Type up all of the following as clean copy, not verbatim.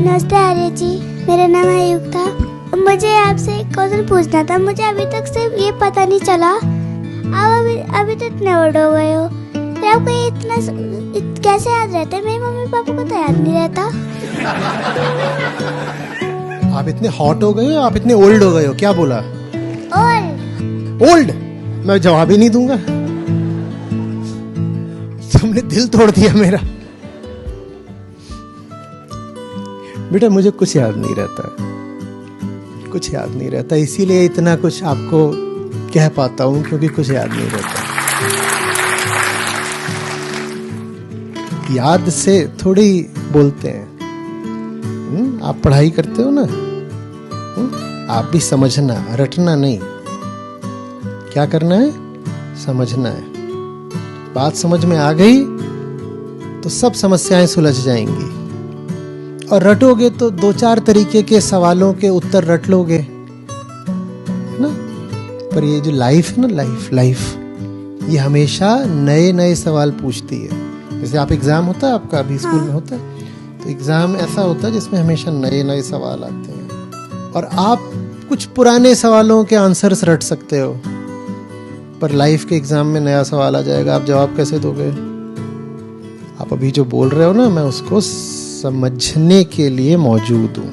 नमस्ते आर्य जी, मेरा नाम आयुक्ता। मुझे आपसे एक क्वेश्चन पूछना था। मुझे अभी तक सिर्फ ये पता नहीं चला, आप अभी तो इतने बड़े हो गए हो, फिर आपको ये इतना कैसे याद रहता है? मेरे मम्मी पापा को तो याद नहीं रहता। आप इतने हॉट हो गए हो, आप इतने ओल्ड हो गए हो, क्या बोला? ओल्ड? मैं जवाब ही नहीं दूंगा। तुमने दिल तोड़ दिया मेरा। बेटा मुझे कुछ याद नहीं रहता, कुछ याद नहीं रहता, इसीलिए इतना कुछ आपको कह पाता हूं, क्योंकि कुछ याद नहीं रहता। याद से थोड़ी बोलते हैं। आप पढ़ाई करते हो ना, आप भी समझना, रटना नहीं। क्या करना है? समझना है। बात समझ में आ गई तो सब समस्याएं सुलझ जाएंगी। और रटोगे तो 2-4 तरीके के सवालों के उत्तर रट लोगे, है ना? पर ये जो लाइफ है ना, लाइफ ये हमेशा नए नए सवाल पूछती है। जैसे आप एग्जाम होता है आपका, अभी स्कूल में होता है, तो एग्जाम ऐसा होता है जिसमें हमेशा नए नए सवाल आते हैं और आप कुछ पुराने सवालों के आंसर्स रट सकते हो, पर लाइफ के एग्जाम में नया सवाल आ जाएगा, आप जवाब कैसे दोगे? आप अभी जो बोल रहे हो ना, मैं उसको समझने के लिए मौजूद हूं।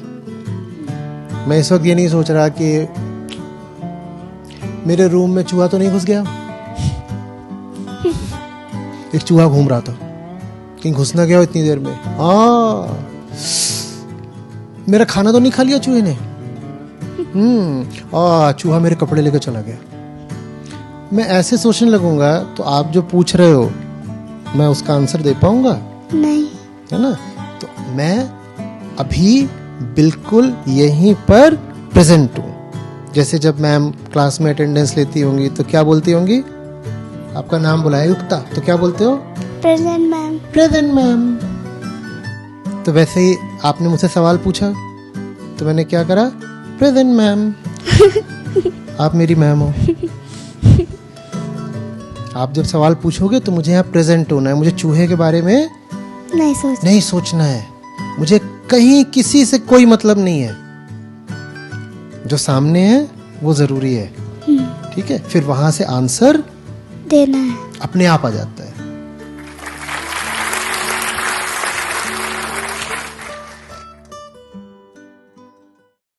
मैं इस वक्त ये नहीं सोच रहा कि मेरे रूम में चूहा तो नहीं घुस गया। एक चूहा घूम रहा था, कहीं घुस ना गया हो इतनी देर में। मेरा खाना तो नहीं खा लिया चूहे ने। चूहा मेरे कपड़े लेकर चला गया। मैं ऐसे सोचने लगूंगा तो आप जो पूछ रहे हो मैं उसका आंसर दे पाऊंगा? नहीं, है ना? तो मैं अभी बिल्कुल यहीं पर प्रेजेंट हूं। जैसे जब मैम क्लास में अटेंडेंस लेती होंगी तो क्या बोलती होंगी? आपका नाम बुलाया युक्ता, तो क्या बोलते हो? Present ma'am. Present ma'am. तो वैसे ही आपने मुझसे सवाल पूछा तो मैंने क्या करा? Present ma'am. आप मेरी मैम हो। आप जब सवाल पूछोगे तो मुझे यहाँ प्रेजेंट होना है। मुझे चूहे के बारे में नहीं सोचना है। मुझे कहीं किसी से कोई मतलब नहीं है। जो सामने है वो जरूरी है। ठीक है? फिर वहां से आंसर देना है, अपने आप आ जाता है।